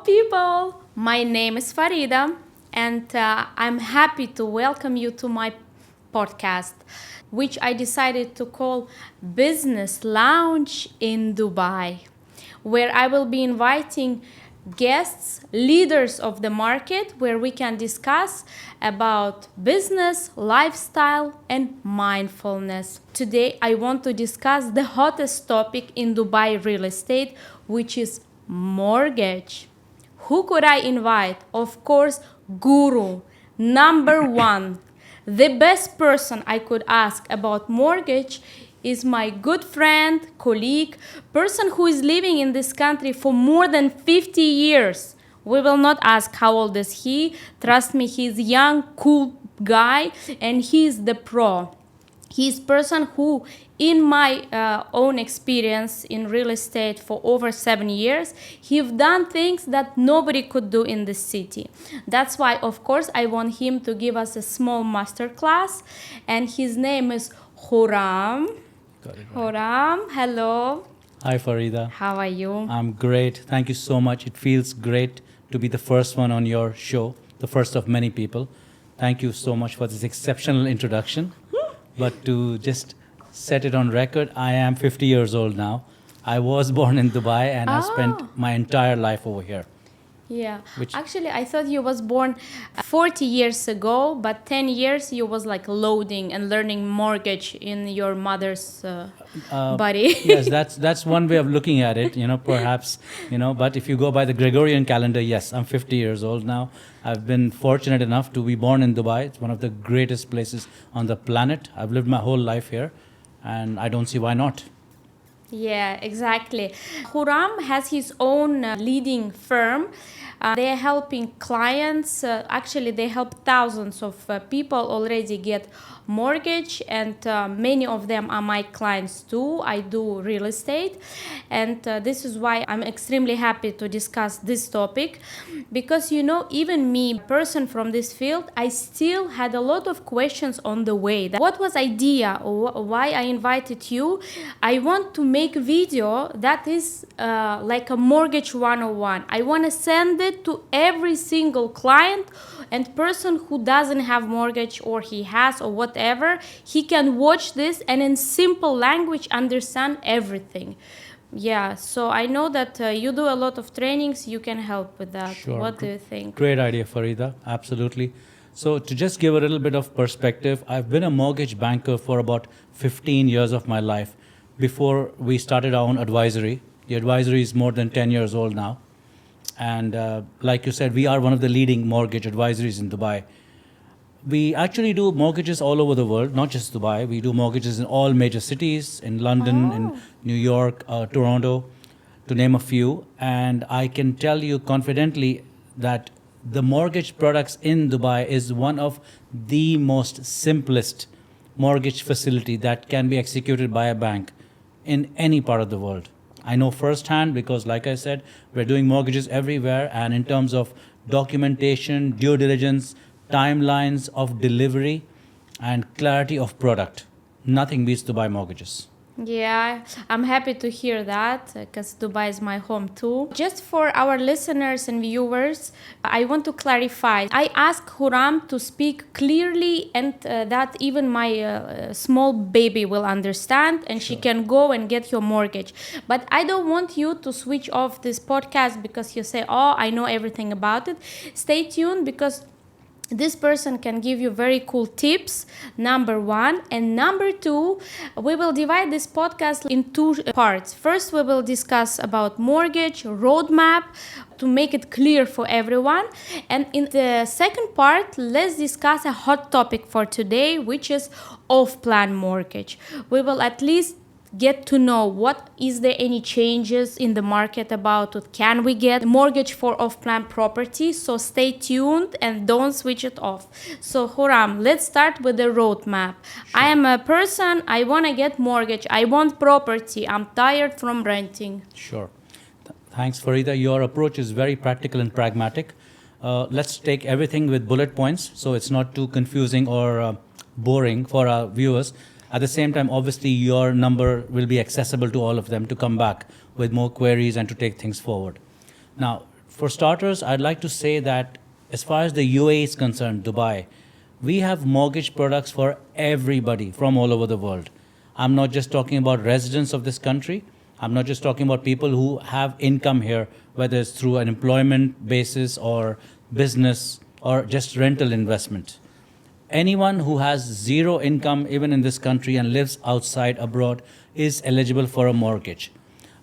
people! My name is Farida, and I'm happy to welcome you to my podcast, which I decided to call Business Lounge in Dubai, where I will be inviting guests, leaders of the market, where we can discuss about business, lifestyle, and mindfulness. Today, I want to discuss the hottest topic in Dubai real estate, which is mortgage. Who could I invite? Of course, Guru, number one. The best person I could ask about mortgage is my good friend, colleague, person who is living in this country for more than 50 years. We will not ask how old is he. Trust me, he's a young, cool guy, and he's the pro. He's person who, in my own experience in real estate for over 7 years, he've done things that nobody could do in this city. That's why, of course, I want him to give us a small masterclass, and his name is Khurram. Got it right. Khurram, hello. Hi Farida. How are you? I'm great. Thank you so much. It feels great to be the first one on your show, the first of many people. Thank you so much for this exceptional introduction. But to just set it on record, I am 50 years old now. I was born in Dubai and I spent my entire life over here. Yeah. Actually, I thought you was born 40 years ago, but 10 years you was like loading and learning mortgage in your mother's body. Yes, that's one way of looking at it, perhaps, but if you go by the Gregorian calendar, yes, I'm 50 years old now. I've been fortunate enough to be born in Dubai. It's one of the greatest places on the planet. I've lived my whole life here and I don't see why not. Yeah, exactly. Khurram has his own leading firm. They are helping clients. Actually, they help thousands of people already get mortgage, and many of them are my clients too. I do real estate, and this is why I'm extremely happy to discuss this topic, because even me, person from this field, I still had a lot of questions on the way. What was idea, or why I invited you? I want to make a video that is like a mortgage 101. I want to send it to every single client and person who doesn't have mortgage, or he has, or whatever. He can watch this and in simple language understand everything. Yeah, so I know that you do a lot of trainings. You can help with that. Sure. What do you think? Great idea, Farida. Absolutely. So to just give a little bit of perspective, I've been a mortgage banker for about 15 years of my life before we started our own advisory. The advisory is more than 10 years old now. And like you said, we are one of the leading mortgage advisories in Dubai. We actually do mortgages all over the world, not just Dubai. We do mortgages in all major cities, in London, in New York, Toronto, to name a few. And I can tell you confidently that the mortgage products in Dubai is one of the most simplest mortgage facility that can be executed by a bank in any part of the world. I know firsthand because, like I said, we're doing mortgages everywhere, and in terms of documentation, due diligence, timelines of delivery, and clarity of product, nothing beats Dubai mortgages. Yeah, I'm happy to hear that because Dubai is my home too. Just for our listeners and viewers, I want to clarify. I asked Khurram to speak clearly and that even my small baby will understand, and she can go and get your mortgage. But I don't want you to switch off this podcast because you say, oh, I know everything about it. Stay tuned because this person can give you very cool tips, number one. And number two, we will divide this podcast in two parts. First, we will discuss about mortgage, roadmap, to make it clear for everyone. And in the second part, let's discuss a hot topic for today, which is off-plan mortgage. We will at least get to know what is there any changes in the market about it. Can we get mortgage for off-plan property? So stay tuned and don't switch it off. So Khurram, let's start with the roadmap. Sure. I am a person, I want to get mortgage. I want property. I'm tired from renting. Sure. Thanks, Farida. Your approach is very practical and pragmatic. Let's take everything with bullet points so it's not too confusing or boring for our viewers. At the same time, obviously, your number will be accessible to all of them to come back with more queries and to take things forward. Now, For starters, I'd like to say that as far as the UAE is concerned, Dubai, we have mortgage products for everybody from all over the world. I'm not just talking about residents of this country. I'm not just talking about people who have income here, whether it's through an employment basis or business or just rental investment. Anyone who has zero income, even in this country, and lives outside abroad is eligible for a mortgage.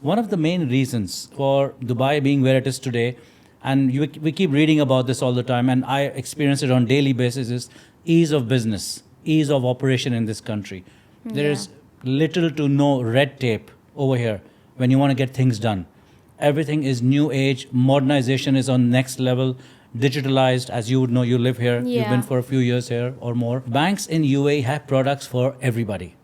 One of the main reasons for Dubai being where it is today, and we keep reading about this all the time, and I experience it on a daily basis, is ease of business, ease of operation in this country. There is little to no red tape over here when you want to get things done. Everything is new age, modernization is on next level, digitalized. As you would know, you live here, you've been for a few years here or more. Banks in UAE have products for everybody.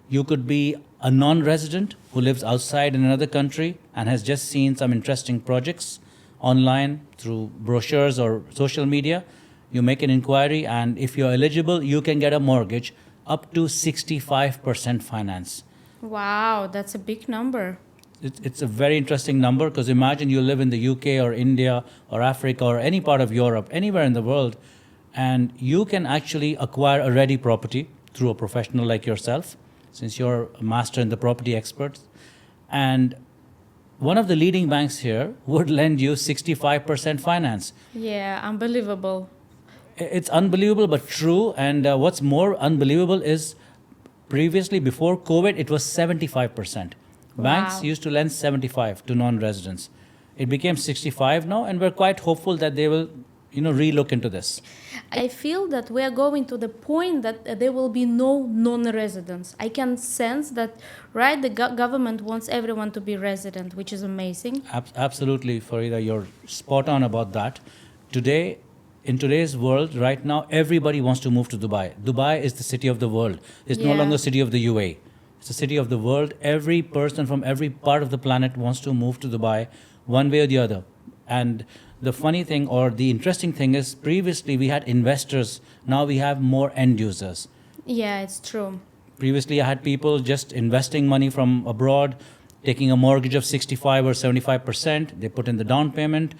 You could be a non-resident who lives outside in another country and has just seen some interesting projects online through brochures or social media. You make an inquiry, and if you're eligible, you can get a mortgage up to 65% finance. Wow, that's a big number. It's a very interesting number, because imagine you live in the UK or India or Africa or any part of Europe, anywhere in the world, and you can actually acquire a ready property through a professional like yourself, since you're a master in the property experts. And one of the leading banks here would lend you 65% finance. Yeah, unbelievable. It's unbelievable but true. And what's more unbelievable is previously, before COVID, it was 75%. Banks Wow. used to lend 75 to non-residents. It became 65 now, and we're quite hopeful that they will, relook into this. I feel that we are going to the point that there will be no non-residents. I can sense that, right? The government wants everyone to be resident, which is amazing. Absolutely, Farida, you're spot on about that. Today, in today's world, right now, everybody wants to move to Dubai. Dubai is the city of the world. It's no longer the city of the UAE. It's the city of the world. Every person from every part of the planet wants to move to Dubai, one way or the other. And the funny thing, or the interesting thing, is previously we had investors. Now we have more end users. Yeah, it's true. Previously, I had people just investing money from abroad, taking a mortgage of 65 or 75%. They put in the down payment.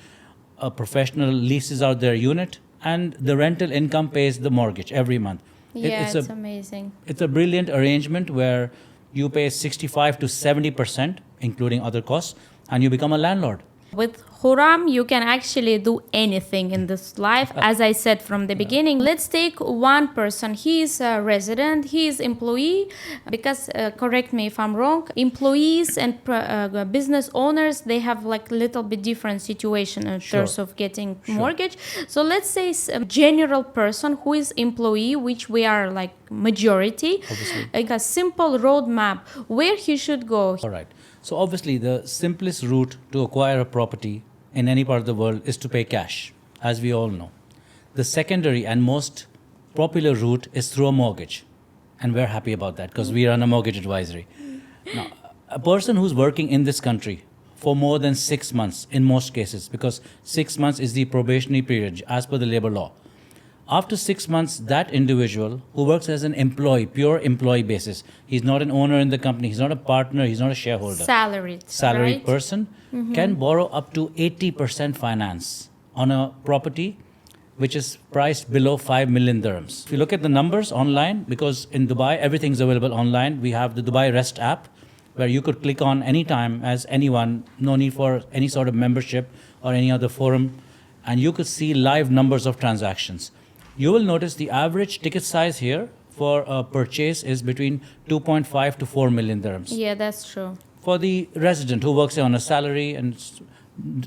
A professional leases out their unit, and the rental income pays the mortgage every month. Yeah, it's amazing. It's a brilliant arrangement where you pay 65 to 70%, including other costs, and you become a landlord. With Khurram, you can actually do anything in this life. As I said from the beginning, let's take one person. He is a resident, he is employee, because, correct me if I'm wrong, employees and business owners, they have like little bit different situation in terms of getting mortgage. So let's say a general person who is employee, which we are like majority, Obviously. like a simple roadmap where he should go. All right. So obviously, the simplest route to acquire a property in any part of the world is to pay cash, as we all know. The secondary and most popular route is through a mortgage. And we're happy about that, because we run a mortgage advisory. Now, a person who's working in this country for more than 6 months, in most cases, because 6 months is the probationary period as per the labor law. After 6 months, that individual who works as an employee, pure employee basis, he's not an owner in the company, he's not a partner, he's not a shareholder. Salaried right? Person can borrow up to 80% finance on a property which is priced below 5 million dirhams. If you look at the numbers online, because in Dubai everything's available online, we have the Dubai Rest app where you could click on anytime as anyone, no need for any sort of membership or any other forum, and you could see live numbers of transactions. You will notice the average ticket size here for a purchase is between 2.5 to 4 million dirhams. Yeah, that's true. For the resident who works on a salary and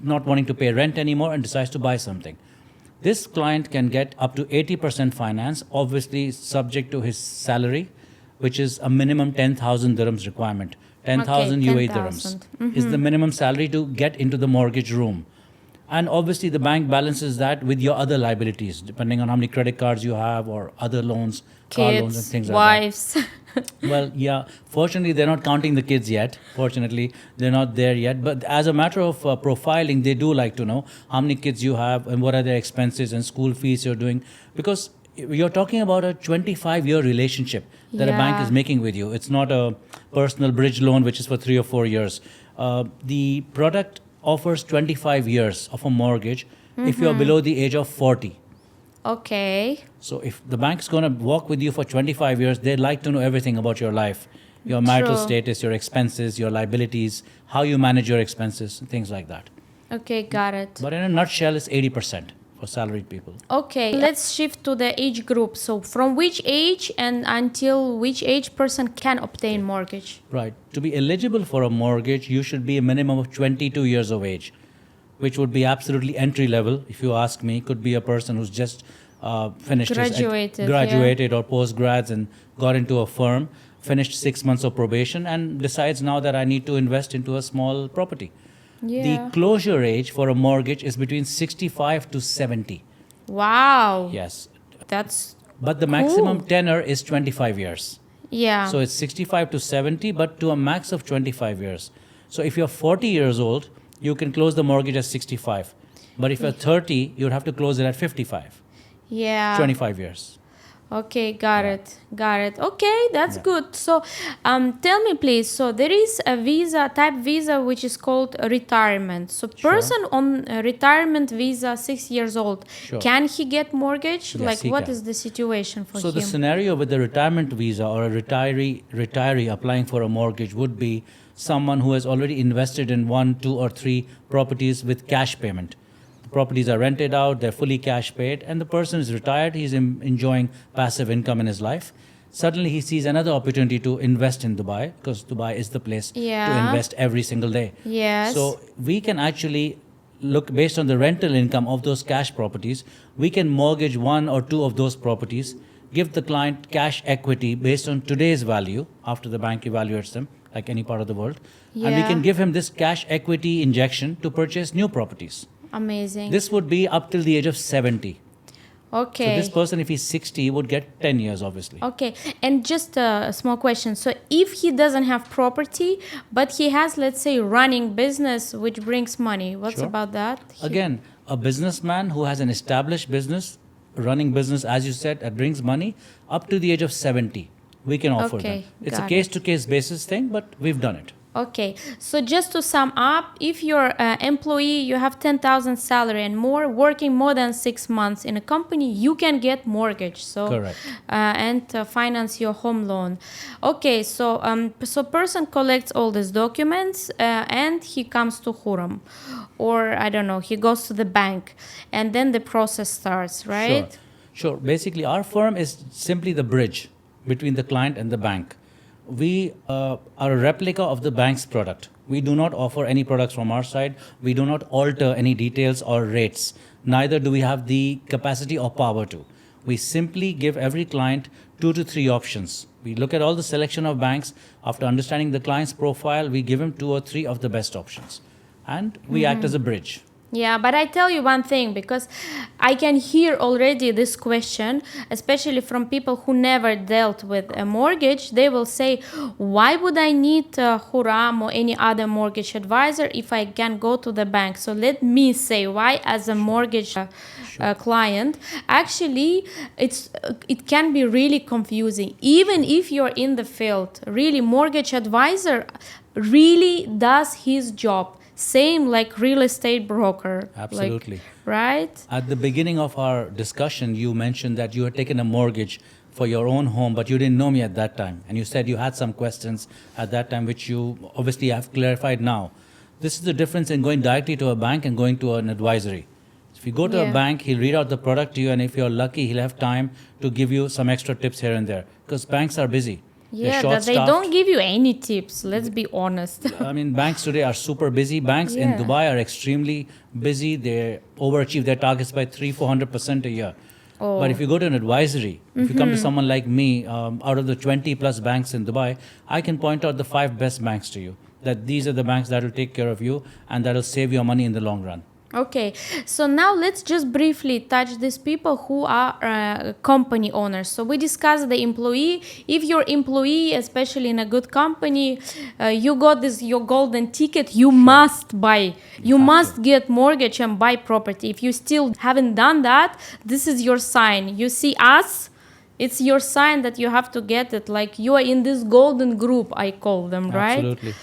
not wanting to pay rent anymore and decides to buy something, this client can get up to 80% finance, obviously subject to his salary, which is a minimum 10,000 dirhams requirement. 10,000 UAE dirhams is the minimum salary to get into the mortgage room. And obviously, the bank balances that with your other liabilities, depending on how many credit cards you have or other loans, car loans and things like wives. that. Well, yeah, fortunately, they're not counting the kids yet. Fortunately, they're not there yet. But as a matter of profiling, they do like to know how many kids you have and what are their expenses and school fees you're doing. Because you're talking about a 25-year relationship that a bank is making with you. It's not a personal bridge loan, which is for 3 or 4 years. The product offers 25 years of a mortgage if you're below the age of 40. Okay. So if the bank's going to walk with you for 25 years, they'd like to know everything about your life, your marital True. status, your expenses, your liabilities, how you manage your expenses, things like that. Okay, got it. But in a nutshell, it's 80% for salaried people. Okay, let's shift to the age group. So from which age and until which age person can obtain mortgage? Right. To be eligible for a mortgage, you should be a minimum of 22 years of age, which would be absolutely entry level, if you ask me. Could be a person who's just finished Graduated, or postgrads and got into a firm, finished 6 months of probation, and decides now that I need to invest into a small property. Yeah. The closure age for a mortgage is between 65 to 70. Wow. Yes. That's But the maximum tenor is 25 years. yeah. So it's 65 to 70, but to a max of 25 years. So if you're 40 years old, you can close the mortgage at 65. But if you're 30, you'd have to close it at 55. yeah. 25 years. Okay, got Yeah. it. Got it. Okay, that's Yeah. good. So, tell me please. So there is a type visa which is called retirement. So person on a retirement visa, 6 years old, Sure. can he get mortgage? Yes, Like he what can. is the situation for So him? the scenario with the retirement visa or a retiree applying for a mortgage would be someone who has already invested in 1, 2, or 3 properties with cash payment. The properties are rented out, they're fully cash paid, and the person is retired, he's enjoying passive income in his life. Suddenly he sees another opportunity to invest in Dubai, because Dubai is the place to Yeah. invest every single day. Yes. So we can actually look based on the rental income of those cash properties. We can mortgage 1 or 2 of those properties, give the client cash equity based on today's value after the bank evaluates them, like any part of the world. And we Yeah. can give him this cash equity injection to purchase new properties. Amazing. This would be up till the age of 70. Okay. So this person, if he's 60, would get 10 years, obviously. Okay, and just a small question. So if he doesn't have property, but he has, let's say, running business which brings money, what's Sure. about that? Again, a businessman who has an established business, running business, as you said, that brings money, up to the age of 70, we can offer them. Okay, It's a got it. case-to-case basis thing, but we've done it. Okay, so just to sum up, if you're an employee, you have 10,000 salary and more, working more than 6 months in a company, you can get mortgage. So Correct. And finance your home loan. Okay, so person collects all these documents and he comes to Khurram, or I don't know, he goes to the bank, and then the process starts, right? Sure. Basically, our firm is simply the bridge between the client and the bank. We are a replica of the bank's product. We do not offer any products from our side. We do not alter any details or rates. Neither do we have the capacity or power to. We simply give every client 2 to 3 options. We look at all the selection of banks. After understanding the client's profile, we give him 2 or 3 of the best options. And we act as a bridge. Yeah, but I tell you one thing, because I can hear already this question, especially from people who never dealt with a mortgage. They will say, why would I need Khurram or any other mortgage advisor if I can go to the bank? So let me say why, as a mortgage client, actually it can be really confusing. Even if you're in the field, really mortgage advisor really does his job. Same like real estate broker. Absolutely. Right? At the beginning of our discussion, you mentioned that you had taken a mortgage for your own home, but you didn't know me at that time. And you said you had some questions at that time, which you obviously have clarified now. This is the difference in going directly to a bank and going to an advisory. If you go to a bank, he'll read out the product to you, and if you're lucky, he'll have time to give you some extra tips here and there. Because banks are busy. Yeah, that they don't give you any tips. Let's be honest. I mean, banks today are super busy. Banks in Dubai are extremely busy. They overachieve their targets by 300-400% a year. Oh. But if you go to an advisory, if you come to someone like me, out of the 20 plus banks in Dubai, I can point out the 5 best banks to you. That these are the banks that will take care of you and that will save your money in the long run. Okay, so now let's just briefly touch these people who are company owners. So we discussed the employee. If you're employee, especially in a good company, you got this your golden ticket. You must buy. You must get mortgage and buy property. If you still haven't done that, this is your sign. You see us, It's your sign that you have to get it. Like you are in this golden group, I call them, right? Absolutely.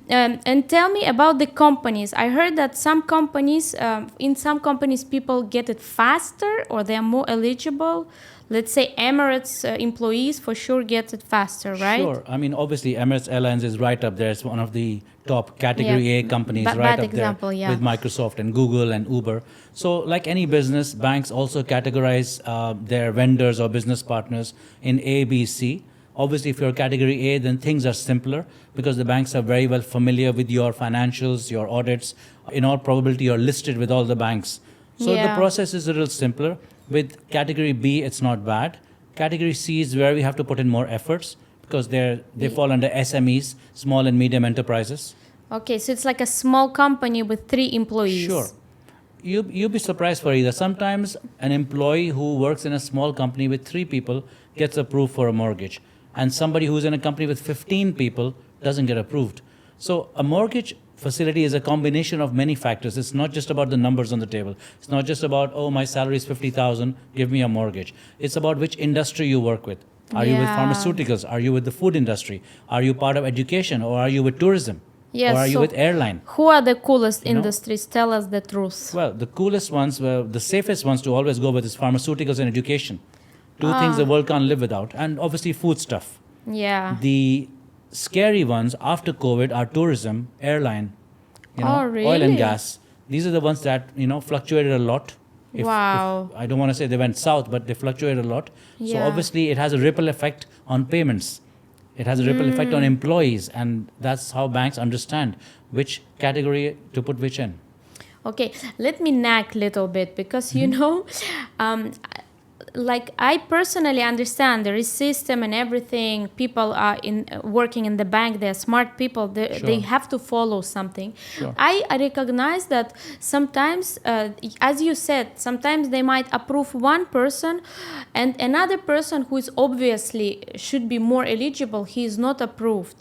And tell me about the companies. I heard that some companies, in some companies, people get it faster or they are more eligible. Let's say Emirates employees for sure get it faster, right? Sure. I mean, obviously, Emirates Airlines is right up there. It's one of the top Category A companies, right bad up example, there yeah. with Microsoft and Google and Uber. So, like any business, banks also categorize their vendors or business partners in A, B, C. Obviously, if you're Category A, then things are simpler because the banks are very well familiar with your financials, your audits. In all probability, you're listed with all the banks. So the Yeah. process is a little simpler. With Category B, it's not bad. Category C is where we have to put in more efforts because they fall under SMEs, small and medium enterprises. Okay, so it's like a small company with 3 employees. Sure. You'd be surprised, Farida. Sometimes an employee who works in a small company with 3 people gets approved for a mortgage, and somebody who's in a company with 15 people doesn't get approved. So a mortgage facility is a combination of many factors. It's not just about the numbers on the table. It's not just about, oh, my salary is 50,000, give me a mortgage. It's about which industry you work with. Are you with Yeah. pharmaceuticals? Are you with the food industry? Are you part of education, or are you with tourism? Yes, or are you so with airline? who are the coolest You know? industries? Tell us the truth. Well, the coolest ones, the safest ones to always go with is pharmaceuticals and education. Two things the world can't live without. And obviously food stuff. Yeah. The scary ones after COVID are tourism, airline, Oh, oil really? and gas. These are the ones that, fluctuated a lot. Wow. I don't want to say they went south, but they fluctuated a lot. So Yeah. obviously it has a ripple effect on payments. It has a ripple effect on employees, and that's how banks understand which category to put which in. Okay, let me nag a little bit because um, like I personally understand there is system and everything. People are working in the bank. They're smart people. They Sure. have to follow something. Sure. I recognize that sometimes, as you said, sometimes they might approve one person, and another person who is obviously should be more eligible, he is not approved.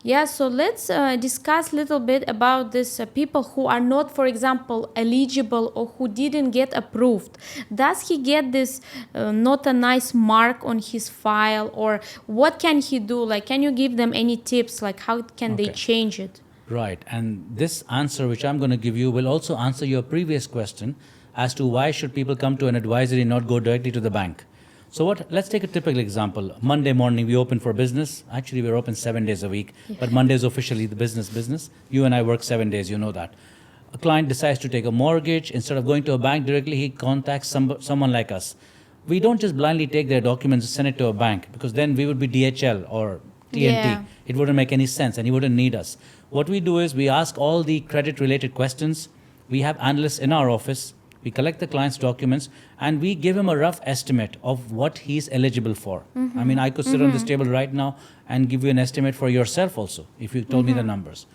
Yeah, so let's discuss a little bit about this people who are not, for example, eligible or who didn't get approved. Does he get this not a nice mark on his file, or what can he do? Like, can you give them any tips? Like, how can they Okay. change it? Right. And this answer, which I'm going to give you, will also answer your previous question as to why should people come to an advisory and not go directly to the bank. So let's take a typical example. Monday morning, we open for business. Actually, we're open 7 days a week, but Monday is officially the business. You and I work 7 days, you know that. A client decides to take a mortgage. Instead of going to a bank directly, he contacts someone like us. We don't just blindly take their documents and send it to a bank, because then we would be DHL or TNT. Yeah. It wouldn't make any sense, and he wouldn't need us. What we do is we ask all the credit-related questions. We have analysts in our office. We collect the client's documents, and we give him a rough estimate of what he's eligible for. I mean, I could sit on this table right now and give you an estimate for yourself also, if you told me the numbers.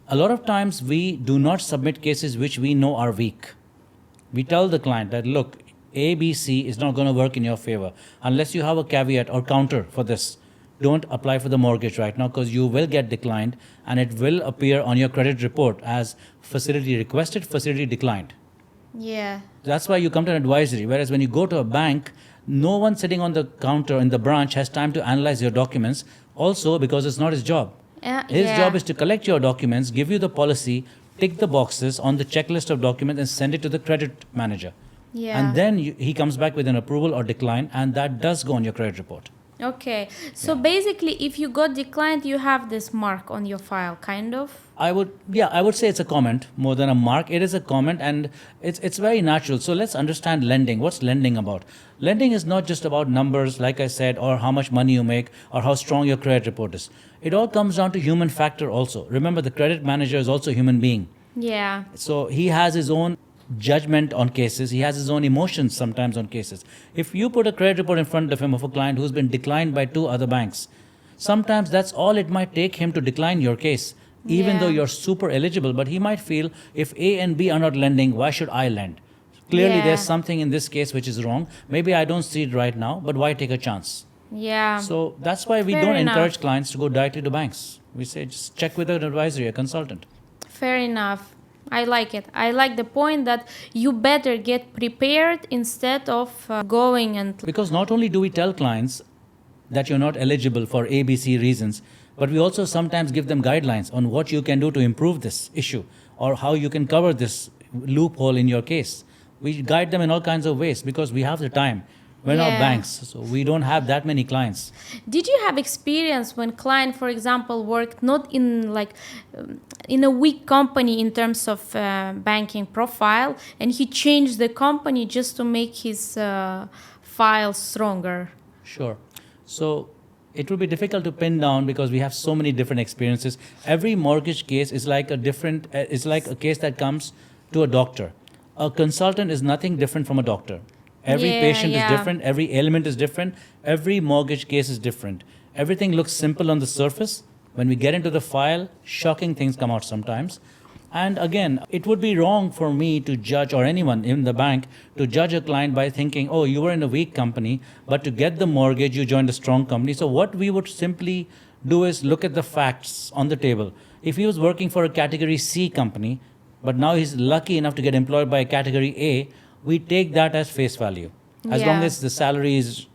A lot of times, we do not submit cases which we know are weak. We tell the client that, look, ABC is not going to work in your favor unless you have a caveat or counter for this. Don't apply for the mortgage right now, because you will get declined, and it will appear on your credit report as facility requested, facility declined. Yeah. That's why you come to an advisory. Whereas when you go to a bank, no one sitting on the counter in the branch has time to analyze your documents. Also, because it's not his job. His Yeah. job is to collect your documents, give you the policy, tick the boxes on the checklist of documents, and send it to the credit manager. Yeah. And then he comes back with an approval or decline, and that does go on your credit report. Okay. So basically, if you got declined, you have this mark on your file, kind of. I would say it's a comment more than a mark. It is a comment, and it's very natural. So let's understand lending. What's lending about? Lending is not just about numbers, like I said, or how much money you make, or how strong your credit report is. It all comes down to human factor also. Remember, the credit manager is also a human being. Yeah. So he has his own judgment on cases. He has his own emotions sometimes on cases. If you put a credit report in front of him of a client who's been declined by 2 other banks, sometimes that's all it might take him to decline your case, even though Yeah. you're super eligible. But he might feel, if A and B are not lending, why should I lend? Clearly, Yeah. there's something in this case which is wrong. Maybe I don't see it right now, but why take a chance? Yeah. So that's why we Fair don't enough. encourage clients to go directly to banks. We say just check with an advisory, a consultant. Fair enough. I like it. I like the point that you better get prepared instead of going and. Because not only do we tell clients that you're not eligible for ABC reasons, but we also sometimes give them guidelines on what you can do to improve this issue or how you can cover this loophole in your case. We guide them in all kinds of ways because we have the time. We're not Yeah. banks, so we don't have that many clients. Did you have experience when client, for example, worked not in in a weak company in terms of banking profile, and he changed the company just to make his file stronger? Sure. So it will be difficult to pin down because we have so many different experiences. Every mortgage case is like is like a case that comes to a doctor. A consultant is nothing different from a doctor. Every Yeah, patient is yeah. different, every ailment is different, every mortgage case is different. Everything looks simple on the surface. When we get into the file, shocking things come out sometimes. And again, it would be wrong for me to judge, or anyone in the bank, to judge a client by thinking, oh, you were in a weak company, but to get the mortgage, you joined a strong company. So what we would simply do is look at the facts on the table. If he was working for a category C company, but now he's lucky enough to get employed by a category A, we take that as face value. As long Yeah. as the salary is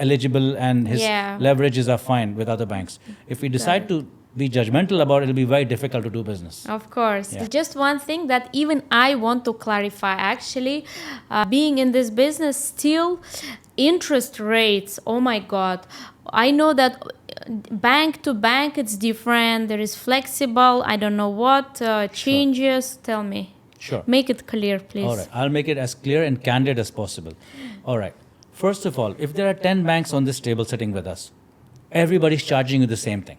eligible and his Yeah. leverages are fine with other banks. If we decide to be judgmental about it, it'll be very difficult to do business. Of course. Yeah. Just one thing that even I want to clarify actually, being in this business, still interest rates, oh my God. I know that bank to bank it's different. There is flexible, I don't know what, changes. Tell me. Sure. Make it clear, please. All right. I'll make it as clear and candid as possible. All right. First of all, if there are 10 banks on this table sitting with us, everybody's charging you the same thing.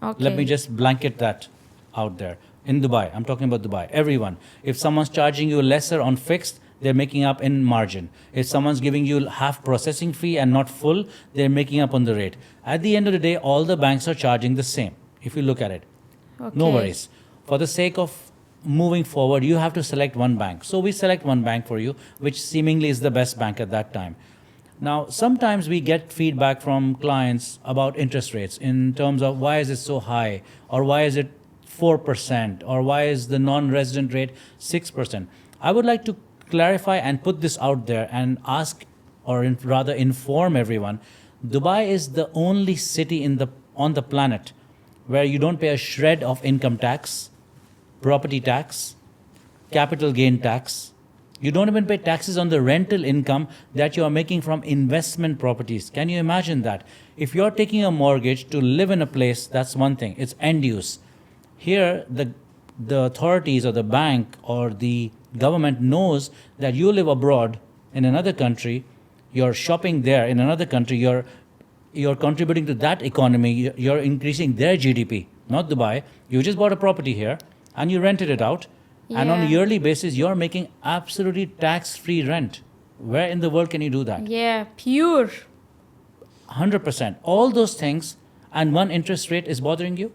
Okay. Let me just blanket that out there. In Dubai, I'm talking about Dubai, everyone. If someone's charging you lesser on fixed, they're making up in margin. If someone's giving you half processing fee and not full, they're making up on the rate. At the end of the day, all the banks are charging the same, if you look at it. No Okay. worries. For the sake of moving forward, you have to select one bank. So we select one bank for you, which seemingly is the best bank at that time. Now, sometimes we get feedback from clients about interest rates in terms of why is it so high, or why is it 4%, or why is the non-resident rate 6%. I would like to clarify and put this out there and ask, or rather inform everyone, Dubai is the only city on the planet where you don't pay a shred of income tax, property tax, capital gain tax. You don't even pay taxes on the rental income that you are making from investment properties. Can you imagine that? If you're taking a mortgage to live in a place, that's one thing. It's end use. Here, the authorities or the bank or the government knows that you live abroad in another country, you're shopping there in another country, you're contributing to that economy, you're increasing their GDP, not Dubai. You just bought a property here and you rented it out. And on a Yeah. yearly basis, you're making absolutely tax-free rent. Where in the world can you do that? Yeah, pure. 100%. All those things, and one interest rate is bothering you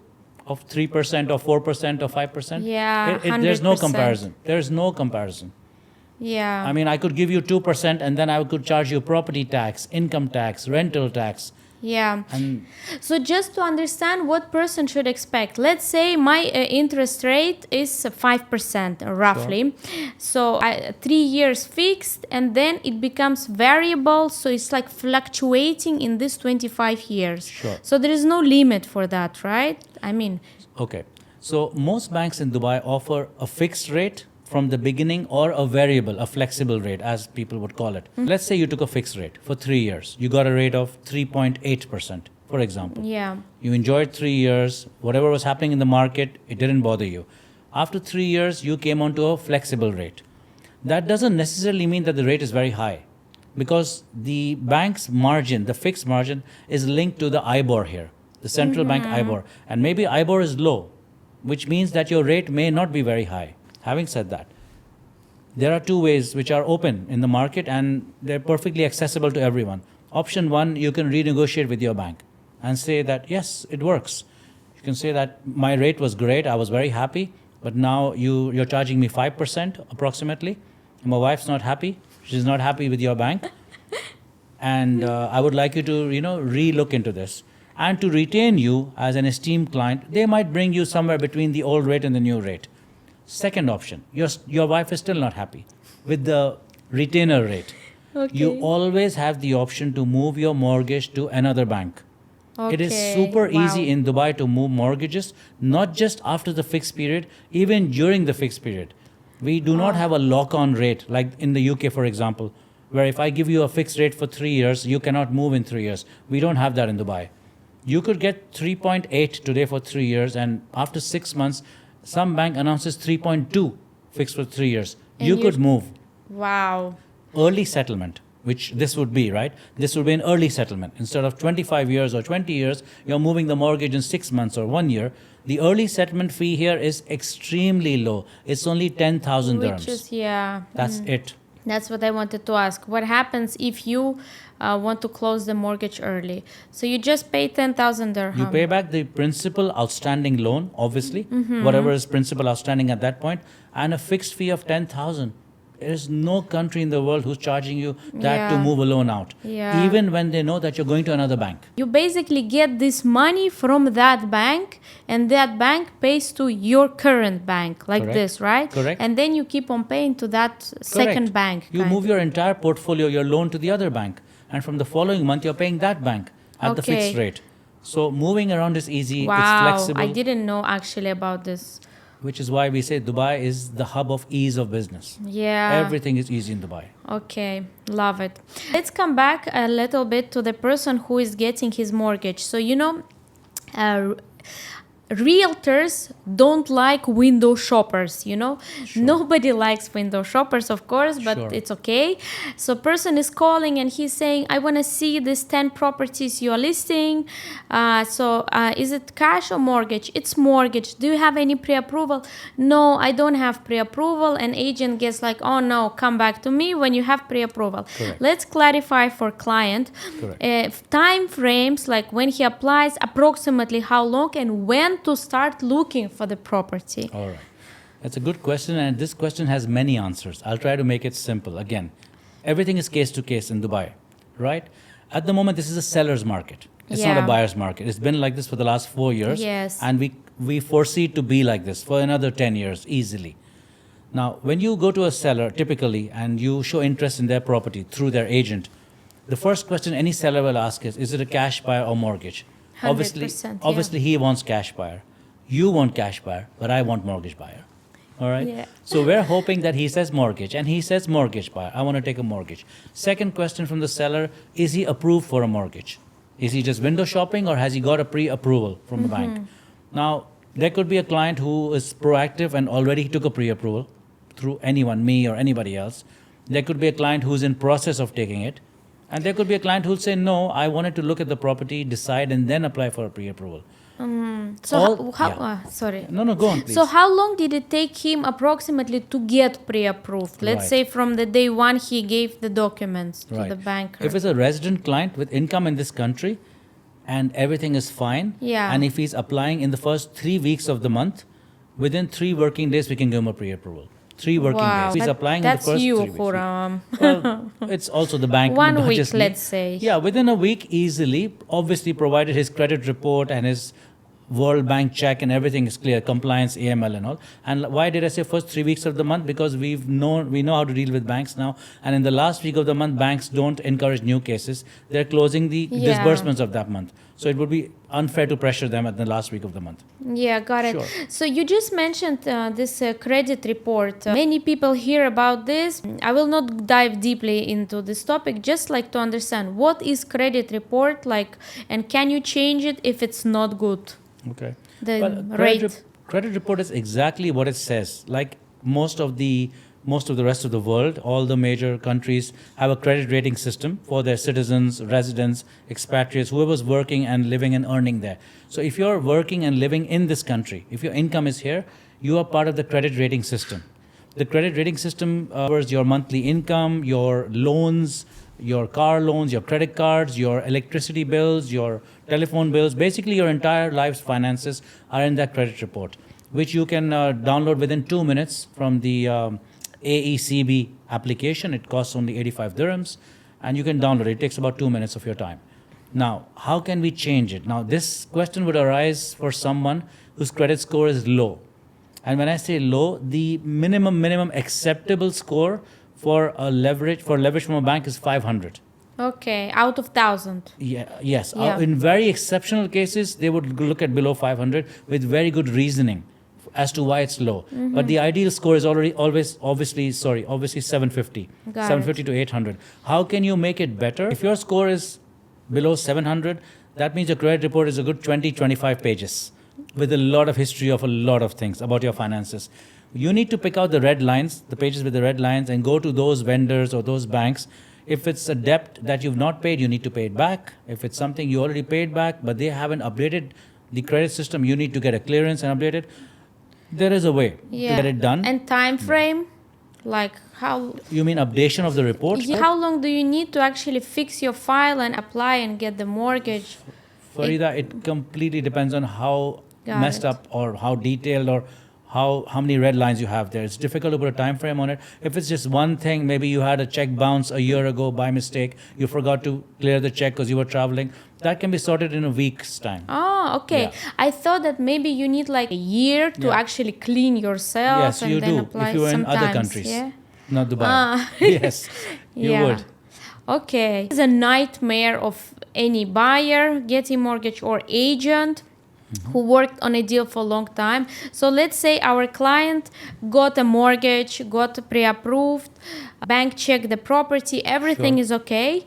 of 3% or 4% or 5%? Yeah, There's no 100%. comparison. There's no comparison. Yeah. I mean, I could give you 2% and then I could charge you property tax, income tax, rental tax. Yeah. And So just to understand what person should expect, let's say my interest rate is 5% roughly. So 3 years fixed and then it becomes variable. So it's like fluctuating in this 25 years. Sure. So there is no limit for that, right? I mean, okay. So most banks in Dubai offer a fixed rate from the beginning or a variable, a flexible rate, as people would call it. Let's say you took a fixed rate for 3 years. You got a rate of 3.8%, for example. yeah. You enjoyed 3 years. Whatever was happening in the market, it didn't bother you. After 3 years, you came onto a flexible rate. That doesn't necessarily mean that the rate is very high, because the bank's margin, the fixed margin, is linked to the IBOR here, the central bank IBOR. And maybe IBOR is low, which means that your rate may not be very high. Having said that, there are two ways which are open in the market and they're perfectly accessible to everyone. Option one, you can renegotiate with your bank and say that, yes, it works. You can say that my rate was great, I was very happy, but now you're charging me 5% approximately. My wife's not happy. She's not happy with your bank. And I would like you to, re-look into this. And to retain you as an esteemed client, they might bring you somewhere between the old rate and the new rate. Second option, your wife is still not happy with the retainer rate. You Okay. always have the option to move your mortgage to another bank. It is Okay. super Wow. easy in Dubai to move mortgages, not just after the fixed period, even during the fixed period. We do not have a lock-on rate like in the UK, for example, where if I give you a fixed rate for 3 years, you cannot move in 3 years. We don't have that in Dubai. You could get 3.8 today for 3 years, and after 6 months, some bank announces 3.2 fixed for 3 years. And You you- could move. Wow. Early settlement, which this would be, right? This would be an early settlement. Instead of 25 years or 20 years, you're moving the mortgage in 6 months or 1 year. The early settlement fee here is extremely low. It's only 10,000 dirhams. Which is, yeah. That's it. That's what I wanted to ask. What happens if you want to close the mortgage early? So you just pay 10,000 dirham. You pay back the principal outstanding loan, obviously, Mm-hmm. whatever is principal outstanding at that point, and a fixed fee of 10,000. There is no country in the world who's charging you that to Yeah. move a loan out, Yeah. even when they know that you're going to another bank. You basically get this money from that bank, and that bank pays to your current bank, like Correct. this, right? Correct. And then you keep on paying to that second Correct. bank. You kind move of. your entire portfolio, your loan to the other bank, and from the following month you're paying that bank at the fixed Okay. rate. So moving around is easy. It's Wow, flexible, I didn't know actually about this. which is why we say Dubai is the hub of ease of business. Yeah. Everything is easy in Dubai. Okay, love it. Let's come back a little bit to the person who is getting his mortgage. So, uh, realtors don't like window shoppers, Nobody likes window shoppers, of course, but Sure. it's okay. So person is calling and he's saying, I want to see these 10 properties you are listing. Is it cash or mortgage? It's mortgage. Do you have any pre-approval? No, I don't have pre-approval. And agent gets like, oh no, come back to me when you have pre-approval. Correct. Let's clarify for client time frames, like when he applies, approximately how long and when to start looking for the property. All right. That's a good question, and this question has many answers. I'll try to make it simple. Again, everything is case to case in Dubai, right? At the moment, this is a seller's market. It's not Yeah. a buyer's market. It's been like this for the last 4 years. Yes. And we foresee it to be like this for another 10 years easily. Now, when you go to a seller, typically, and you show interest in their property through their agent, the first question any seller will ask is it a cash buyer or mortgage? 100%, Obviously, he wants cash buyer. You want cash buyer, but I want mortgage buyer. All right? Yeah. So we're hoping that he says mortgage, and he says mortgage buyer. I want to take a mortgage. Second question from the seller, is he approved for a mortgage? Is he just window shopping, or has he got a pre-approval from the bank? Now, there could be a client who is proactive and already took a pre-approval through anyone, me or anybody else. There could be a client who's in process of taking it. And there could be a client who'll say, no, I wanted to look at the property, decide, and then apply for a pre-approval. So Yeah. sorry. No, go on, please. So how long did it take him approximately to get pre-approved? Let's Right. say from the day one he gave the documents to Right. the banker. If it's a resident client with income in this country and everything is fine, Yeah. and if he's applying in the first 3 weeks of the month, within 3 working days, we can give him a pre-approval. 3 working days. He's applying in the That's first you, 3 weeks. Khurram. Well, it's also the bank. 1 not week, just me. let's say. Yeah, within a week easily, obviously provided his credit report and his World Bank check and everything is clear, compliance, AML and all. And why did I say first 3 weeks of the month? Because we know how to deal with banks now. And in the last week of the month, banks don't encourage new cases. They're closing the Yeah. disbursements of that month. So it would be unfair to pressure them at the last week of the month. Yeah, got it. Sure. So you just mentioned this credit report. Many people hear about this. I will not dive deeply into this topic, just like to understand what is credit report like, and can you change it if it's not good? Okay. The Well, rate. credit report is exactly what it says. Like most of the rest of the world, all the major countries have a credit rating system for their citizens, residents, expatriates, whoever's working and living and earning there. So if you're working and living in this country, if your income is here, you are part of the credit rating system. The credit rating system covers your monthly income, your loans, your car loans, your credit cards, your electricity bills, your telephone bills. Basically, your entire life's finances are in that credit report, which you can download within 2 minutes from the AECB application. It costs only 85 dirhams, and you can download it. It takes about 2 minutes of your time. Now, how can we change it? Now, this question would arise for someone whose credit score is low. And when I say low, the minimum acceptable score for leverage from a bank is 500. Okay, out of 1,000. Yes. Yeah. In very exceptional cases, they would look at below 500 with very good reasoning as to why it's low. But the ideal score is obviously 750. Got 750 to 800. How can you make it better? If your score is below 700, that means your credit report is a good 20-25 pages with a lot of history of a lot of things about your finances. You need to pick out the red lines, the pages with the red lines, and go to those vendors or those banks. If it's a debt that you've not paid, you need to pay it back. If it's something you already paid back, but they haven't updated the credit system, you need to get a clearance and update it. There is a way to get it done. And time frame? Like how? You mean updation of the report? How long do you need to actually fix your file and apply and get the mortgage? Farida, it completely depends on how messed up or how detailed or how many red lines you have there. It's difficult to put a time frame on it. If it's just one thing, maybe you had a check bounce a year ago by mistake, you forgot to clear the check because you were traveling, that can be sorted in a week's time. Oh, okay. Yeah. I thought that maybe you need like a year to actually clean yourself Yes, and you then do. apply If you were in other sometimes, countries, yeah? not Dubai. Yes, you would. Okay. It's a nightmare of any buyer getting mortgage or agent who worked on a deal for a long time. So let's say our client got a mortgage, got pre-approved, bank checked the property, everything is okay.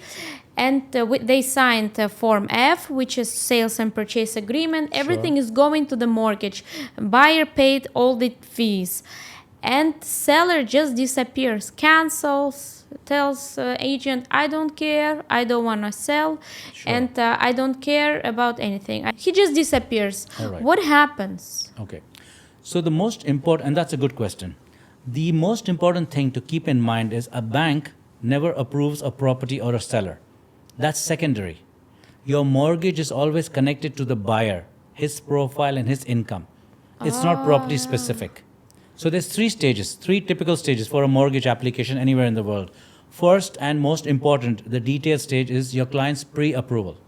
And they signed Form F, which is sales and purchase agreement. Everything is going to the mortgage. Buyer paid all the fees. And seller just disappears, cancels, tells agent, I don't care, I don't want to sell, and I don't care about anything. He just disappears. What happens? Okay. So the most important, and that's a good question. The most important thing to keep in mind is a bank never approves a property or a seller. That's secondary. Your mortgage is always connected to the buyer, his profile and his income. It's not property specific. So there's three typical stages for a mortgage application anywhere in the world. First and most important, the detailed stage is your client's pre-approval.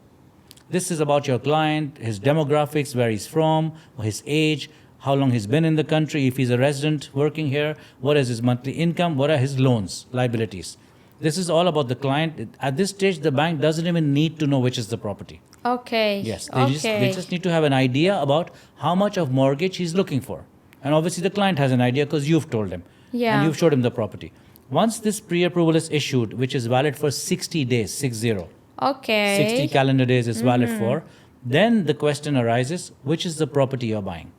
This is about your client, his demographics, where he's from, his age, how long he's been in the country, if he's a resident working here, what is his monthly income, what are his loans, liabilities. This is all about the client. At this stage, the bank doesn't even need to know which is the property. Okay. Yes, they just need to have an idea about how much of mortgage he's looking for. And obviously the client has an idea because you've told him. Yeah. And you've showed him the property. Once this pre-approval is issued, which is valid for 60 days, 60. Okay. 60 calendar days is valid for, then the question arises, which is the property you're buying?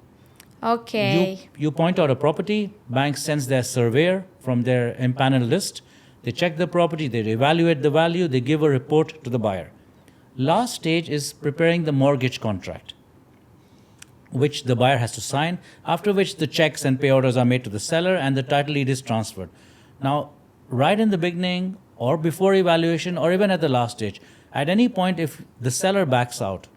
Okay. You point out a property, bank sends their surveyor from their impaneled list. They check the property, they evaluate the value, they give a report to the buyer. Last stage is preparing the mortgage contract, which the buyer has to sign, after which the checks and pay orders are made to the seller and the title deed is transferred. Now, right in the beginning or before evaluation or even at the last stage, at any point if the seller backs out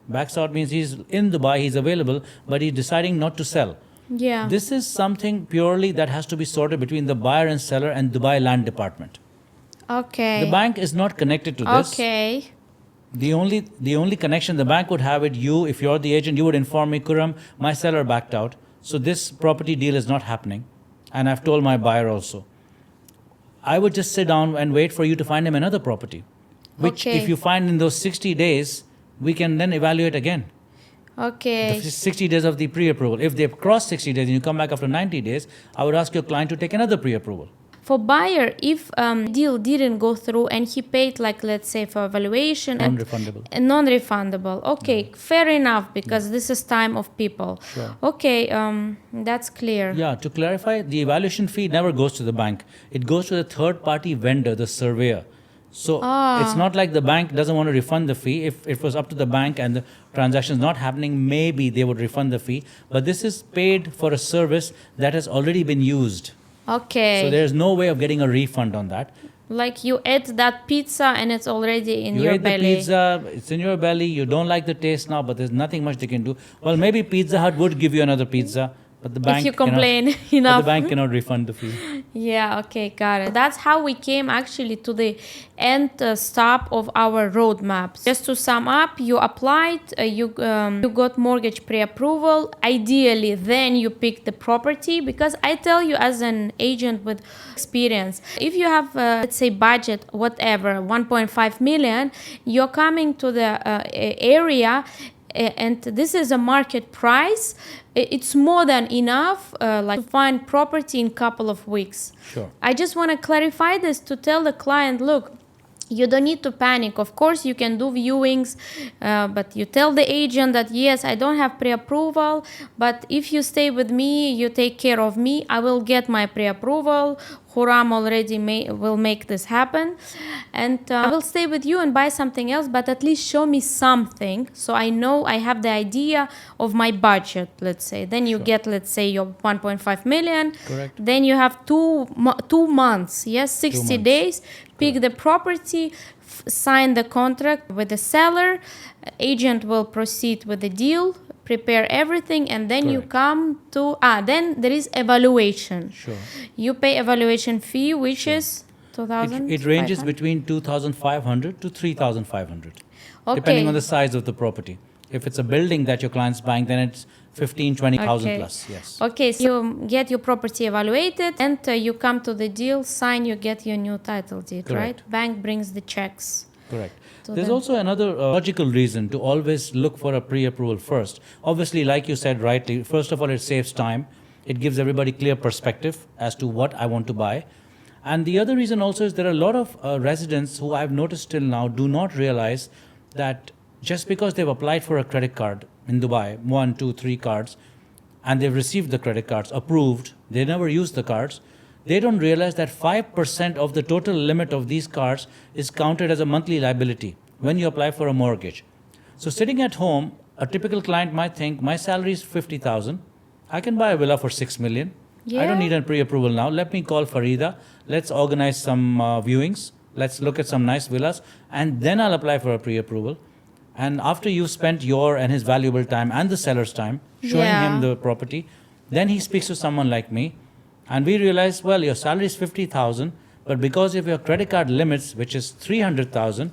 means he's in Dubai, he's available, but he's deciding not to sell. Yeah. This is something purely that has to be sorted between the buyer and seller and Dubai Land Department. Okay. The bank is not connected to this. Okay. The only connection the bank would have with you, if you're the agent, you would inform me, Khurram, my seller backed out, so this property deal is not happening. And I've told my buyer also. I would just sit down and wait for you to find him another property, which if you find in those 60 days, we can then evaluate again. Okay. The 60 days of the pre-approval. If they've crossed 60 days and you come back after 90 days, I would ask your client to take another pre-approval. For buyer, if deal didn't go through and he paid, like, let's say for evaluation, non-refundable. Okay, fair enough, because this is time of people. Sure. Okay, that's clear. Yeah, to clarify, the evaluation fee never goes to the bank. It goes to the third-party vendor, the surveyor. So it's not like the bank doesn't want to refund the fee. If it was up to the bank and the transaction is not happening, maybe they would refund the fee. But this is paid for a service that has already been used. Okay. So there's no way of getting a refund on that. Like you ate that pizza and it's already in your belly. You ate the pizza, it's in your belly, you don't like the taste now, but there's nothing much they can do. Well, maybe Pizza Hut would give you another pizza, But the bank if you complain But enough. the bank cannot refund the fee. Yeah, okay, got it. That's how we came actually to the end stop of our roadmaps. Just to sum up, you applied, you got mortgage pre-approval. Ideally, then you pick the property, because I tell you as an agent with experience, if you have, let's say, budget, whatever, 1.5 million, you're coming to the area, and this is a market price. It's more than enough like to find property in couple of weeks. Sure. I just want to clarify this to tell the client, look, you don't need to panic. Of course, you can do viewings, but you tell the agent that, yes, I don't have pre-approval, but if you stay with me, you take care of me, I will get my pre-approval. Khurram already will make this happen, and I will stay with you and buy something else, but at least show me something so I know I have the idea of my budget, let's say. Then you get, let's say, your 1.5 million. Correct. Then you have 2 months, yes, 60 months. days, pick the property, sign the contract with the seller, agent will proceed with the deal, prepare everything, and then you come to then there is evaluation. Sure. You pay evaluation fee, which is 2,000. It ranges between 2,500 to 3,500, Okay. depending on the size of the property. If it's a building that your client's buying, then it's 15,000-20,000 Okay. plus. Yes. Okay, so you get your property evaluated, and you come to the deal, sign, you get your new title deed, Correct. right? Bank brings the checks. Correct. to There's them. also another logical reason to always look for a pre-approval first. Obviously, like you said rightly, first of all, it saves time. It gives everybody clear perspective as to what I want to buy. And the other reason also is there are a lot of residents who I've noticed till now do not realize that just because they've applied for a credit card in Dubai, 1, 2, 3 cards, and they've received the credit cards approved, they never use the cards, they don't realize that 5% of the total limit of these cards is counted as a monthly liability when you apply for a mortgage. So sitting at home, a typical client might think, my salary is 50,000, I can buy a villa for 6 million. I don't need a pre-approval now. Let me call Farida. Let's organize some viewings. Let's look at some nice villas, and then I'll apply for a pre-approval. And after you've spent your and his valuable time and the seller's time showing him the property, then he speaks to someone like me, and we realize, well, your salary is 50,000, but because of your credit card limits, which is 300,000,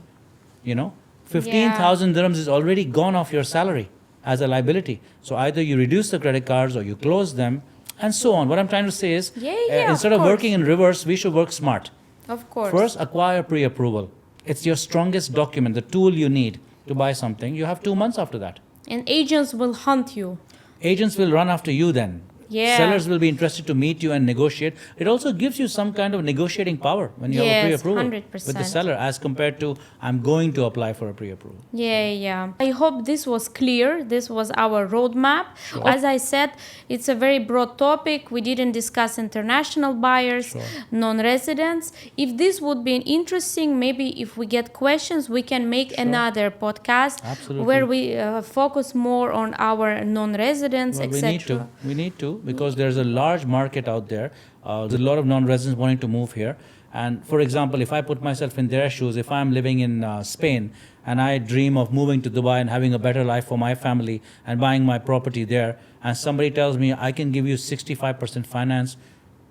15,000 dirhams is already gone off your salary as a liability. So either you reduce the credit cards or you close them, and so on. What I'm trying to say is, instead of working in reverse, we should work smart. Of course. First, acquire pre-approval. It's your strongest document, the tool you need to buy something. You have 2 months after that. And agents will hunt you. Agents will run after you then. Yeah. Sellers will be interested to meet you and negotiate. It also gives you some kind of negotiating power when you have a pre-approval 100%. with the seller, as compared to, I'm going to apply for a pre-approval. Yeah. I hope this was clear. This was our roadmap. As I said, it's a very broad topic. We didn't discuss international buyers, non-residents. If this would be interesting, maybe if we get questions, we can make another podcast where we focus more on our non-residents, Well, etc. we need to, because there's a large market out there. There's a lot of non-residents wanting to move here. And for example, if I put myself in their shoes, if I'm living in Spain and I dream of moving to Dubai and having a better life for my family and buying my property there, and somebody tells me I can give you 65% finance,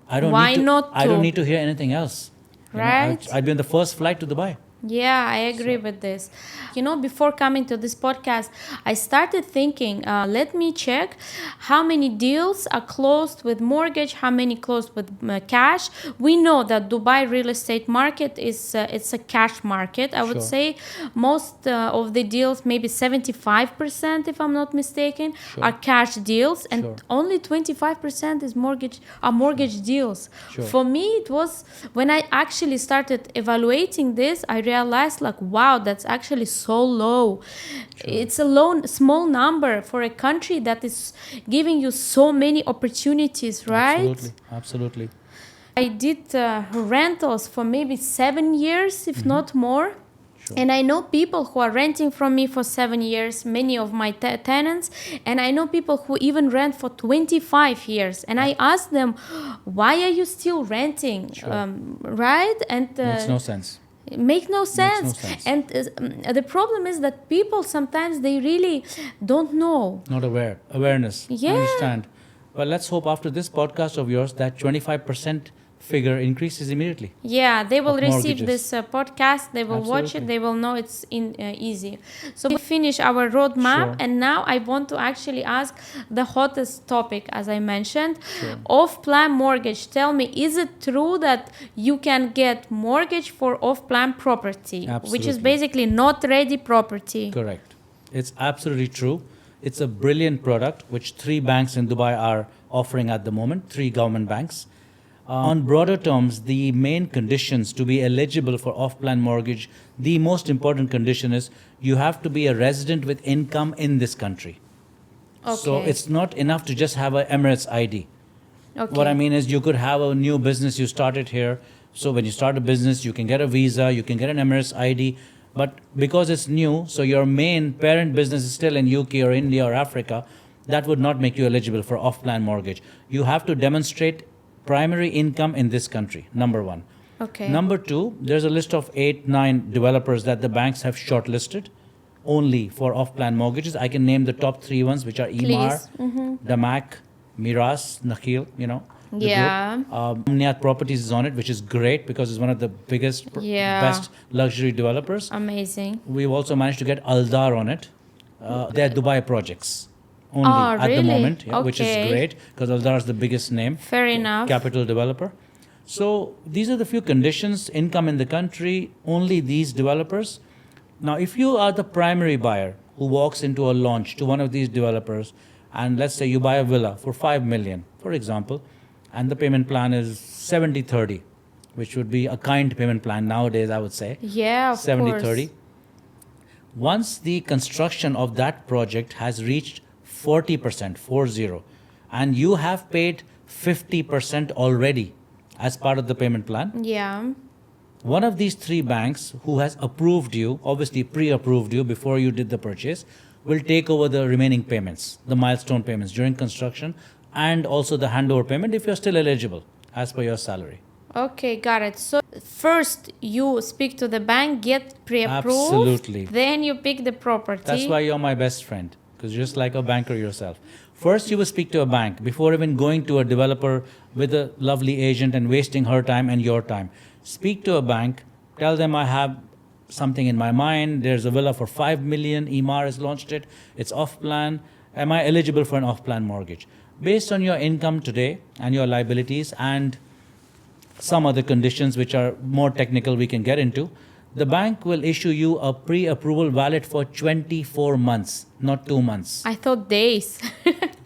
I don't need to hear anything else. Right? I'd be on the first flight to Dubai. Yeah, I agree with this. Before coming to this podcast, I started thinking, let me check how many deals are closed with mortgage, how many closed with cash. We know that Dubai real estate market is it's a cash market. I would say most of the deals, maybe 75%, if I'm not mistaken, are cash deals, and only 25% is mortgage deals. For me, it was when I actually started evaluating this, I realized, like, wow, that's actually so low. It's a small number for a country that is giving you so many opportunities, right? Absolutely. I did rentals for maybe 7 years, if not more. And I know people who are renting from me for 7 years, many of my tenants, and I know people who even rent for 25 years. And I ask them, why are you still renting? Right? And makes no sense. Make no sense. And the problem is that people sometimes, they really don't know. Not aware. Awareness. Yeah. Understand. Well, let's hope after this podcast of yours that 25% figure increases immediately. Yeah, they will Of receive mortgages. this podcast, they will watch it, Absolutely. they will know it's easy. So we finish our roadmap, Sure. and now I want to actually ask the hottest topic, as I mentioned, Sure. off-plan mortgage. Tell me, is it true that you can get mortgage for off-plan property, which is Absolutely. basically not ready property? Correct. It's absolutely true. It's a brilliant product which 3 banks in Dubai are offering at the moment, 3 government banks. On broader terms, the main conditions to be eligible for off-plan mortgage, the most important condition is you have to be a resident with income in this country. So Okay. it's not enough to just have a Emirates ID. Okay. What I mean is you could have a new business, you started here. So when you start a business, you can get a visa, you can get an Emirates ID. But because it's new, so your main parent business is still in UK or India or Africa, that would not make you eligible for off-plan mortgage. You have to demonstrate primary income in this country, number one. Okay. Number two, there's a list of 8, 9 developers that the banks have shortlisted only for off-plan mortgages. I can name the top 3 ones, which are Emar, Please. Damak, Miras, Nakhil, the Yeah. group. Omniat Properties is on it, which is great because it's one of the biggest, Yeah. best luxury developers. Amazing. We've also managed to get Aldar on it. They're Dubai projects only at the really? moment, which is Okay. great because Aldar is the biggest name, Fair enough. capital developer. So these are the few conditions: income in the country, only these developers. Now, if you are the primary buyer who walks into a launch to one of these developers, and let's say you buy a villa for 5 million, for example, and the payment plan is 70/30, which would be a kind payment plan nowadays, I would say. Yeah, of 70/30. course. Once the construction of that project has reached 40%, 40, and you have paid 50% already as part of the payment plan, Yeah. one of these 3 banks who has approved you, obviously pre-approved you before you did the purchase, will take over the remaining payments, the milestone payments during construction, and also the handover payment if you're still eligible as per your salary. Okay, got it. So first you speak to the bank, get pre-approved. Absolutely. Then you pick the property. That's why you're my best friend, because you're just like a banker yourself. First, you will speak to a bank before even going to a developer with a lovely agent and wasting her time and your time. Speak to a bank, tell them I have something in my mind. There's a villa for 5 million. Emar has launched it. It's off plan. Am I eligible for an off plan mortgage? Based on your income today and your liabilities and some other conditions which are more technical we can get into, the bank will issue you a pre-approval valid for 24 months, not 2 months. I thought days.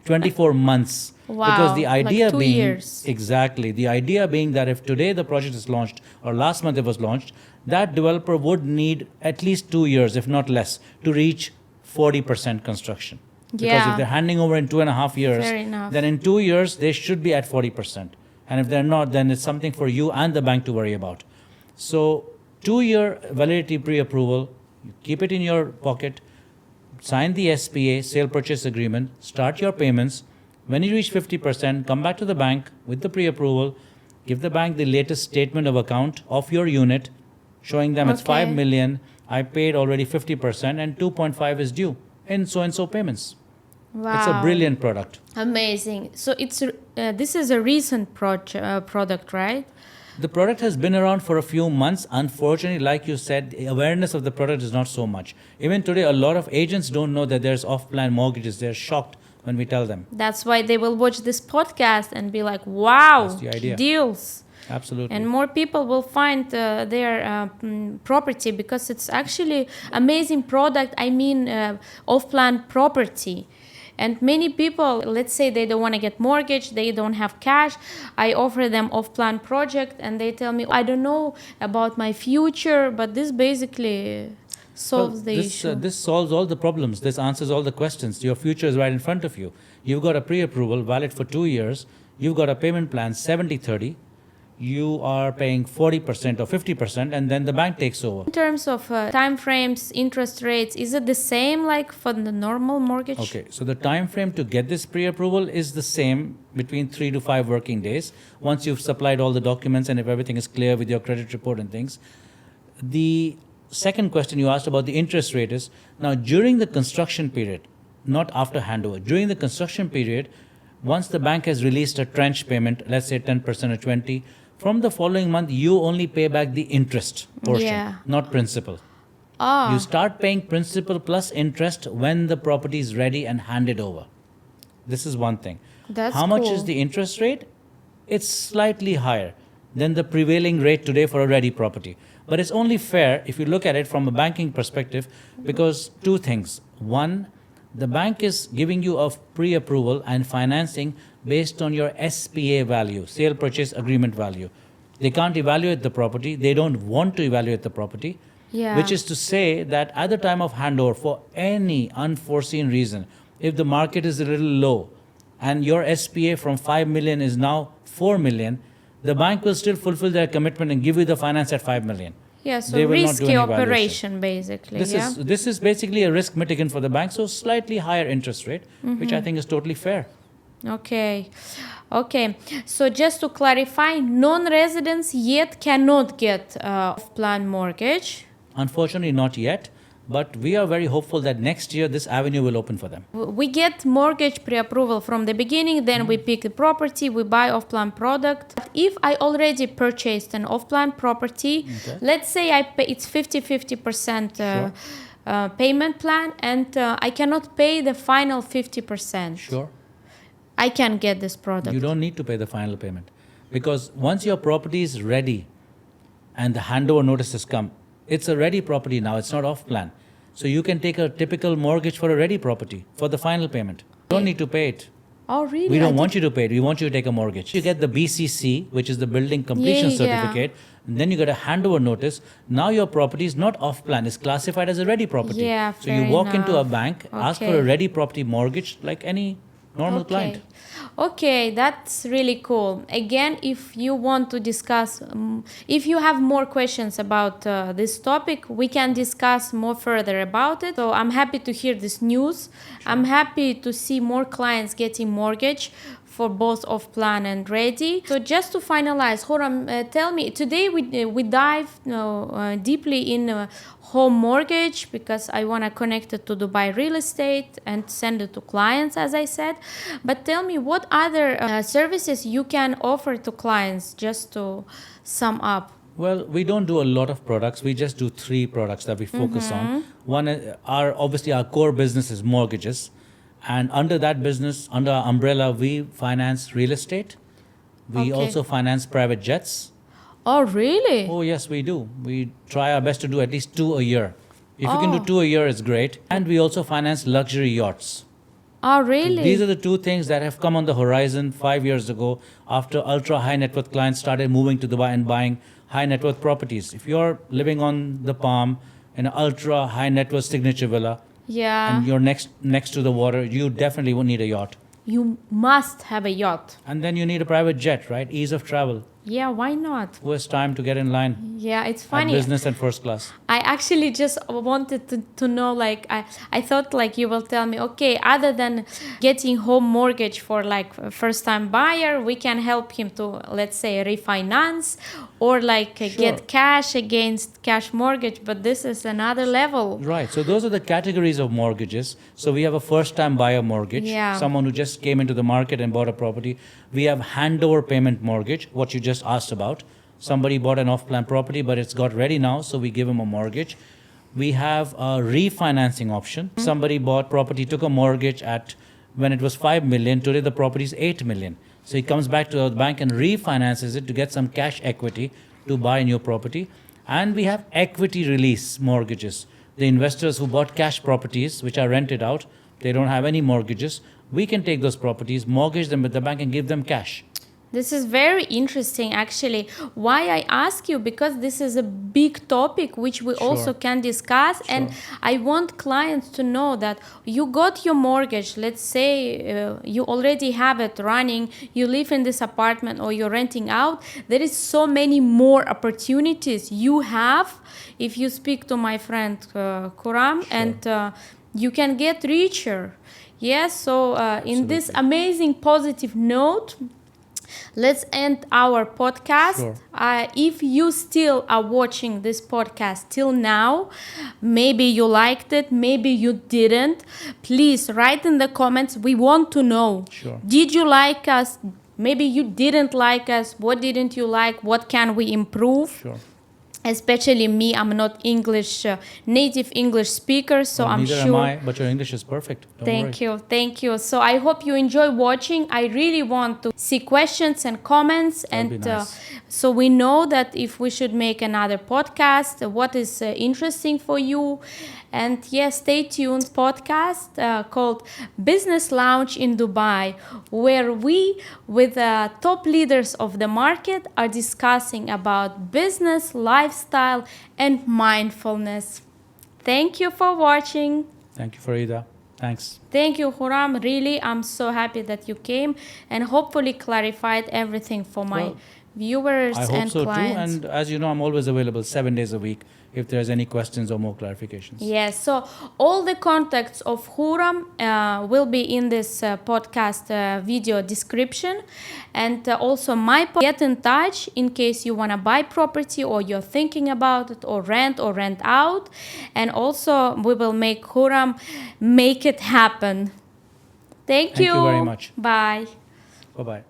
24 months. Wow, Because the like idea 2 being years. exactly the idea being that if today the project is launched or last month it was launched, that developer would need at least 2 years, if not less, to reach 40% construction. Because Yeah. if they're handing over in 2.5 years, Fair enough. then in 2 years they should be at 40%. And if they're not, then it's something for you and the bank to worry about. So 2-year validity pre-approval, you keep it in your pocket, sign the SPA, sale purchase agreement, start your payments. When you reach 50%, come back to the bank with the pre-approval, give the bank the latest statement of account of your unit, showing them it's 5 Okay. million, I paid already 50% and 2.5 is due in so-and-so payments. Wow. It's a brilliant product. Amazing. So it's this is a recent product, right? The product has been around for a few months. Unfortunately, like you said, the awareness of the product is not so much. Even today, a lot of agents don't know that there's off-plan mortgages. They're shocked when we tell them. That's why they will watch this podcast and be like, wow, That's the idea. deals. Absolutely. And more people will find their property because it's actually amazing product. I mean, off-plan property. And many people, let's say they don't want to get mortgage, they don't have cash. I offer them off-plan project and they tell me, I don't know about my future, but this basically solves the issue. This solves all the problems. This answers all the questions. Your future is right in front of you. You've got a pre-approval valid for 2 years. You've got a payment plan 70/30. You are paying 40% or 50%, and then the bank takes over. In terms of time frames, interest rates, is it the same like for the normal mortgage? Okay, so the time frame to get this pre-approval is the same, between 3 to 5 working days. Once you've supplied all the documents and if everything is clear with your credit report and things. The second question you asked about the interest rate is, now during the construction period, not after handover, during the construction period, Once the bank has released a tranche payment, let's say 10% or 20, from the following month, you only pay back the interest portion, Yeah. not principal. Ah, You start paying principal plus interest when the property is ready and handed over. This is one thing. that's How much cool. is the interest rate? It's slightly higher than the prevailing rate today for a ready property. But it's only fair if you look at it from a banking perspective, because two things. One, the bank is giving you a pre-approval and financing based on your SPA value, sale purchase agreement value. They can't evaluate the property. They don't want to evaluate the property. Yeah. Which is to say that at the time of handover, for any unforeseen reason, if the market is a little low and your SPA from 5 million is now 4 million, the bank will still fulfill their commitment and give you the finance at 5 million. Yeah, so They will not do risky any valuation. operation basically. This is basically a risk mitigant for the bank, so slightly higher interest rate, which I think is totally fair. Okay. Okay. So just to clarify, non-residents yet cannot get off-plan mortgage. Unfortunately, not yet, but we are very hopeful that next year this avenue will open for them. We get mortgage pre-approval from the beginning, then we pick the property, we buy off-plan product. If I already purchased an off-plan property, let's say I pay, it's 50-50% Sure. payment plan, and I cannot pay the final 50%. Sure. I can get this product. You don't need to pay the final payment, because once your property is ready and the handover notice has come, it's a ready property now, it's not off plan. So you can take a typical mortgage for a ready property for the final payment. You don't need to pay it. Oh, really? We don't want you to pay it. We want you to take a mortgage. You get the BCC, which is the building completion Yeah. certificate. And then you get a handover notice. Now your property is not off plan, it's classified as a ready property. Yeah, so you fair walk into a enough. bank, ask for Okay. a ready property mortgage like any normal client. Okay, that's really cool. Again, if you want to discuss, if you have more questions about this topic, we can discuss more further about it. So I'm happy to hear this news. I'm happy to see more clients getting mortgage for both off plan and ready. So just to finalize, Khurram, tell me, today we dive deeply in home mortgage because I want to connect it to Dubai real estate and send it to clients, as I said. But tell me, what other services you can offer to clients, just to sum up? Well, we don't do a lot of products. We just do 3 products that we focus on. One, obviously our core business is mortgages. And under that business, under our umbrella, we finance real estate. We Okay. also finance private jets. Oh, really? Oh, yes, we do. We try our best to do at least 2 a year. If you can do Oh. 2 a year, it's great. And we also finance luxury yachts. Oh, really? These are the 2 things that have come on the horizon 5 years ago after ultra high net worth clients started moving to Dubai and buying high net worth properties. If you're living on the Palm in an ultra high net worth signature villa Yeah. and you're next to the water, you definitely will need a yacht. You must have a yacht. And then you need a private jet, right? Ease of travel. Yeah, why not? Who has time to get in line Yeah, it's at funny. business and first class? I actually just wanted to know, like, I thought like you will tell me, okay, other than getting home mortgage for like first time buyer, we can help him to, let's say, refinance or like Sure. get cash against cash mortgage, but this is another level. Right. So those are the categories of mortgages. So we have a first-time buyer mortgage, Yeah. someone who just came into the market and bought a property. We have handover payment mortgage, what you just asked about. Somebody bought an off-plan property, but it's got ready now, so we give them a mortgage. We have a refinancing option. Somebody bought property, took a mortgage at when it was 5 million. Today the property is 8 million. So he comes back to the bank and refinances it to get some cash equity to buy a new property. And we have equity release mortgages. The investors who bought cash properties, which are rented out, they don't have any mortgages. We can take those properties, mortgage them with the bank, and give them cash. This is very interesting, actually. Why I ask you? Because this is a big topic which we also can discuss, and I want clients to know that you got your mortgage. Let's say you already have it running, you live in this apartment or you're renting out. There is so many more opportunities you have if you speak to my friend Khurram, and you can get richer. Yes, so in this amazing positive note, let's end our podcast. Sure. If you still are watching this podcast till now, maybe you liked it, maybe you didn't, please write in the comments. We want to know. Sure. Did you like us? Maybe you didn't like us. What didn't you like? What can we improve? Sure. Especially me, I'm not English, native English speaker, so Well, I'm neither sure. am I, but your English is perfect. Don't worry. Thank you. So I hope you enjoy watching. I really want to see questions and comments, That'd be and nice. so we know that if we should make another podcast, what is interesting for you. And yes, stay tuned. Podcast called Business Lounge in Dubai, where we, with top leaders of the market, are discussing about business, lifestyle, and mindfulness. Thank you for watching. Thank you, Farida. Thanks. Thank you, Khurram. Really, I'm so happy that you came and hopefully clarified everything for my Well, viewers I hope and so clients. too. And as you know, I'm always available 7 days a week if there's any questions or more clarifications. Yes, so all the contacts of Khurram will be in this podcast video description, and also get in touch in case you want to buy property or you're thinking about it, or rent out, and also we will make Khurram make it happen. Thank you. Thank you very much. Bye. Bye-bye.